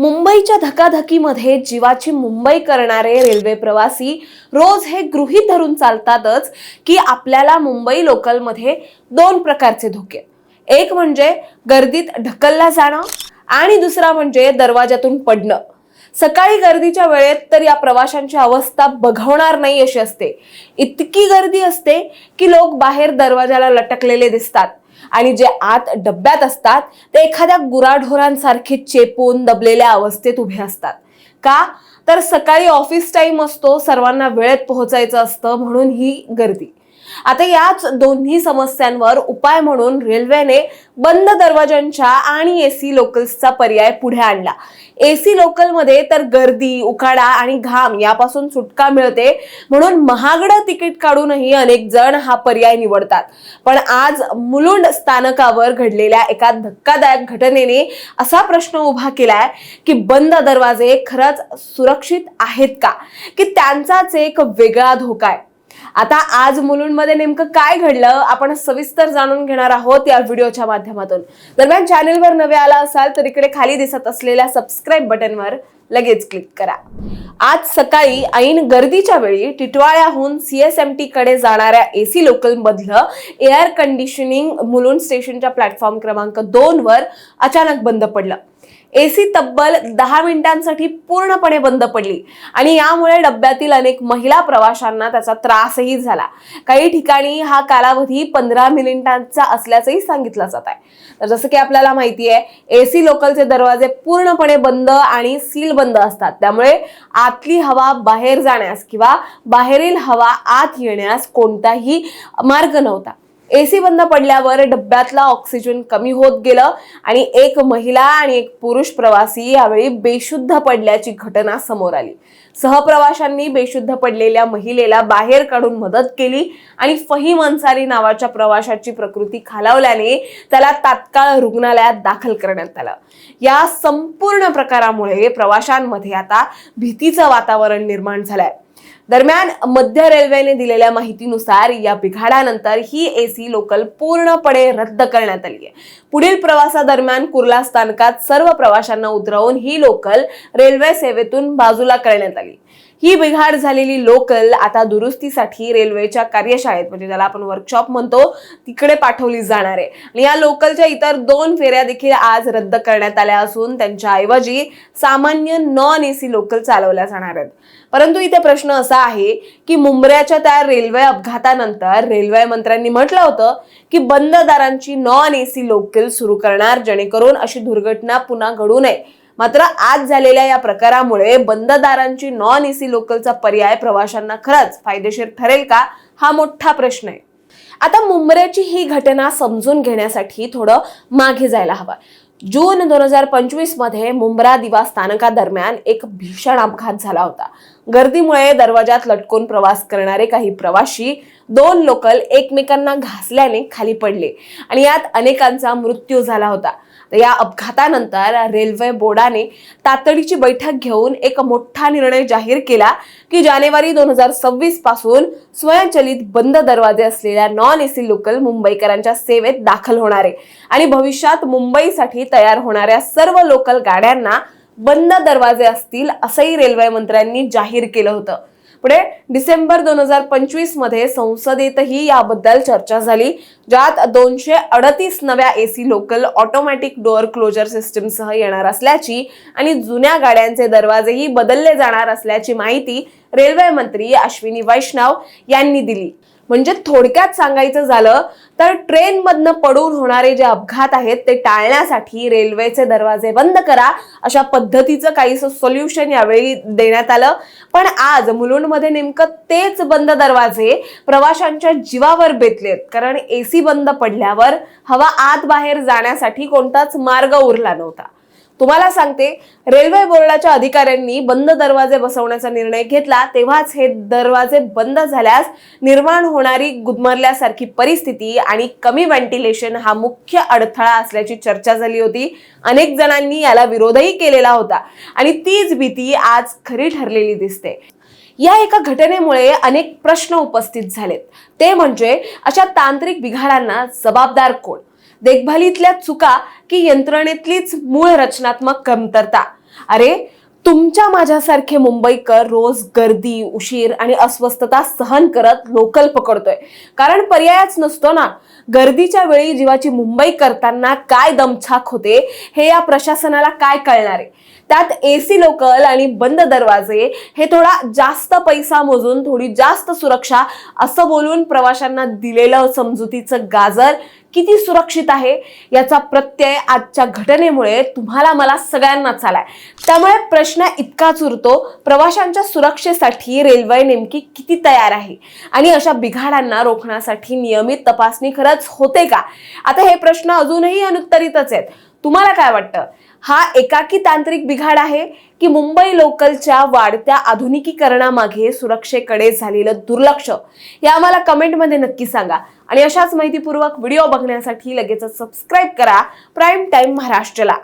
मुंबईच्या धकाधकीमध्ये जीवाची मुंबई करणारे रेल्वे प्रवासी रोज हे गृहीत धरून चालतातच की आपल्याला मुंबई लोकलमध्ये दोन प्रकारचे धोके, एक म्हणजे गर्दीत ढकलला जाणं आणि दुसरा म्हणजे दरवाजातून पडणं. सकाळी गर्दीच्या वेळेत तर या प्रवाशांची अवस्था बघवणार नाही अशी असते. इतकी गर्दी असते की लोक बाहेर दरवाजाला लटकलेले दिसतात आणि जे आत डब्यात असतात ते एखाद्या गुराढोरांसारखे चेपून दबलेल्या अवस्थेत उभे असतात. का तर सकाळी ऑफिस टाइम असतो, सर्वांना वेळेत पोहोचायचं असतं, म्हणून ही गर्दी. आता याच दोन्ही समस्यांवर उपाय म्हणून रेल्वेने बंद दरवाजांच्या आणि एसी लोकल्सचा पर्याय पुढे आणला. एसी लोकलमध्ये तर गर्दी, उकाडा आणि घाम यापासून सुटका मिळते, म्हणून महागडं तिकीट काढूनही अनेक जण हा पर्याय निवडतात. पण आज मुलुंड स्थानकावर घडलेल्या एका धक्कादायक घटनेने असा प्रश्न उभा केलाय की बंद दरवाजे खरंच सुरक्षित आहेत का, की त्यांचाच एक वेगळा धोका आहे. आता आज मुलुंडमध्ये नेमकं काय घडलं आपण सविस्तर जाणून घेणार आहोत या व्हिडिओच्या माध्यमातून. दरम्यान चॅनलवर नवे आला असाल तर इकडे खाली दिसत असलेल्या सबस्क्राईब बटनवर लगेच क्लिक करा. आज सकाळी ऐन गर्दीच्या वेळी टिटवाळ्याहून CSMT कडे जाणाऱ्या एसी लोकल मधलं एअर कंडिशनिंग मुलुंड स्टेशनच्या प्लॅटफॉर्म क्रमांक 2 वर अचानक बंद पडलं. एसी तब्बल 10 मिनिटांसाठी पूर्णपणे बंद पडली आणि यामुळे डब्यातील अनेक महिला प्रवाशांना त्याचा त्रासही झाला. काही ठिकाणी हा कालावधी 15 मिनिटांचा असल्याचंही सांगितलं जात आहे. तर जसं की आपल्याला माहिती आहे, एसी लोकलचे दरवाजे पूर्णपणे बंद आणि सील बंद असतात, त्यामुळे आतली हवा बाहेर जाण्यास किंवा बाहेरील हवा आत येण्यास कोणताही मार्ग नव्हता. एसी बंद पडल्यावर डब्यातला ऑक्सिजन कमी होत गेलं आणि एक महिला आणि एक पुरुष प्रवासी यावेळी बेशुद्ध पडल्याची घटना समोर आली. सहप्रवाशांनी बेशुद्ध पडलेल्या महिलेला बाहेर काढून मदत केली आणि फहीम अन्सारी नावाच्या प्रवाशाची प्रकृती खालावल्याने त्याला तात्काळ रुग्णालयात दाखल करण्यात आलं. या संपूर्ण प्रकारामुळे प्रवाशांमध्ये आता भीतीचं वातावरण निर्माण झालंय. दरम्यान मध्य रेल्वेने दिलेल्या माहितीनुसार या बिघाडानंतर ही एसी लोकल पूर्णपणे रद्द करण्यात आली आहे. पुढील प्रवासादरम्यान कुर्ला स्थानकात सर्व प्रवाशांना उतरवून ही लोकल रेल्वे सेवेतून बाजूला करण्यात आली. ही बिघाड झालेली लोकल आता दुरुस्तीसाठी रेल्वेच्या कार्यशाळेत, म्हणजे ज्याला आपण वर्कशॉप म्हणतो, तिकडे पाठवली जाणार आहे. आणि या लोकलच्या इतर 2 फेऱ्या देखील आज रद्द करण्यात आल्या असून त्यांच्या ऐवजी सामान्य नॉन एसी लोकल चालवल्या जाणार आहेत. परंतु इथे प्रश्न असा आहे की मुंबऱ्याच्या त्या रेल्वे अपघातानंतर रेल्वे मंत्र्यांनी म्हटलं होतं की बंद दारांची नॉन एसी लोकल सुरू करणार, जेणेकरून अशी दुर्घटना पुन्हा घडू नये. मात्र आज झालेल्या या प्रकारामुळे बंद दारांची नॉन एसी लोकलचा पर्याय प्रवाशांना खरंच फायदेशीर ठरेल का, हा मोठा प्रश्न आहे. आता मुंबऱ्याची ही घटना समजून घेण्यासाठी थोडं मागे जायला हवं. जून 2025 मध्ये मुंब्रा दिवा स्थानकादरम्यान एक भीषण अपघात झाला होता. गर्दीमुळे दरवाजात लटकून प्रवास करणारे काही प्रवासी 2 लोकल एकमेकांना घासल्याने खाली पडले आणि यात अनेकांचा मृत्यू झाला होता. या अपघातानंतर रेल्वे बोर्डाने तातडीची बैठक घेऊन एक मोठा निर्णय जाहीर केला की जानेवारी 2026 पासून स्वयंचलित बंद दरवाजे असलेल्या नॉन एसी लोकल मुंबईकरांच्या सेवेत दाखल होणार आहे आणि भविष्यात मुंबईसाठी तयार होणाऱ्या सर्व लोकल गाड्यांना बंद दरवाजे असतील असंही रेल्वे मंत्र्यांनी जाहीर केलं होतं. पुढे डिसेंबर 2025 मध्ये संसदेतही याबद्दल चर्चा झाली, ज्यात 238 नव्या AC local automatic door closer सिस्टीमसह येणार असल्याची आणि जुन्या गाड्यांचे दरवाजेही बदलले जाणार असल्याची माहिती रेल्वे मंत्री अश्विनी वैष्णव यांनी दिली. म्हणजे थोडक्यात सांगायचं झालं तर ट्रेनमधनं पडून होणारे जे अपघात आहेत ते टाळण्यासाठी रेल्वेचे दरवाजे बंद करा अशा पद्धतीचं काहीसं सोल्युशन यावेळी देण्यात आलं. पण आज मुलुंडमध्ये नेमकं तेच बंद दरवाजे प्रवाशांच्या जीवावर बेतलेत, कारण एसी बंद पडल्यावर हवा आत बाहेर जाण्यासाठी कोणताच मार्ग उरला नव्हता. तुम्हाला सांगते, रेल्वे बोर्डाच्या अधिकाऱ्यांनी बंद दरवाजे बसवण्याचा निर्णय घेतला तेव्हाच हे दरवाजे बंद झाल्यास निर्माण होणारी गुदमरल्यासारखी परिस्थिती आणि कमी व्हेंटिलेशन हा मुख्य अडथळा असल्याची चर्चा झाली होती. अनेक जणांनी याला विरोधही केलेला होता आणि तीच भीती आज खरी ठरलेली दिसते. या एका घटनेमुळे अनेक प्रश्न उपस्थित झालेत. ते म्हणजे अशा तांत्रिक बिघाडांना जबाबदार कोण? देखभालीतल्या चुका की यंत्रणेतलीच मूळ रचनात्मक कमतरता? अरे तुमच्या माझ्यासारखे मुंबईकर रोज गर्दी, उशीर आणि अस्वस्थता सहन करत लोकल पकडतोय, कारण पर्यायच नसतो ना. गर्दीच्या वेळी जीवाची मुंबई करताना काय दमछाक होते हे या प्रशासनाला काय कळणार आहे. त्यात एसी लोकल आणि बंद दरवाजे, हे थोडा जास्त पैसा मोजून थोडी जास्त सुरक्षा असं बोलून प्रवाशांना दिलेलं समजुतीचं गाजर किती सुरक्षित आहे याचा प्रत्यय आजच्या घटनेमुळे तुम्हाला मला सगळ्यांनाच आलाय. त्यामुळे प्रश्न इतकाच उरतो, प्रवाशांच्या सुरक्षेसाठी रेल्वे नेमकी किती तयार आहे आणि अशा बिघाडांना रोखण्यासाठी नियमित तपासणी खरंच होते का. आता हे प्रश्न अजूनही अनुत्तरितच आहेत. तुम्हाला काय वाटतं, हा एकाकी तांत्रिक बिघाड आहे की मुंबई लोकलच्या वाढत्या आधुनिकीकरणामागे सुरक्षेकडे झालेलं दुर्लक्ष? हे आम्हाला कमेंटमध्ये नक्की सांगा. आणि अशाच माहितीपूर्वक व्हिडिओ बघण्यासाठी लगेच सबस्क्राईब करा प्राईम टाइम महाराष्ट्रला.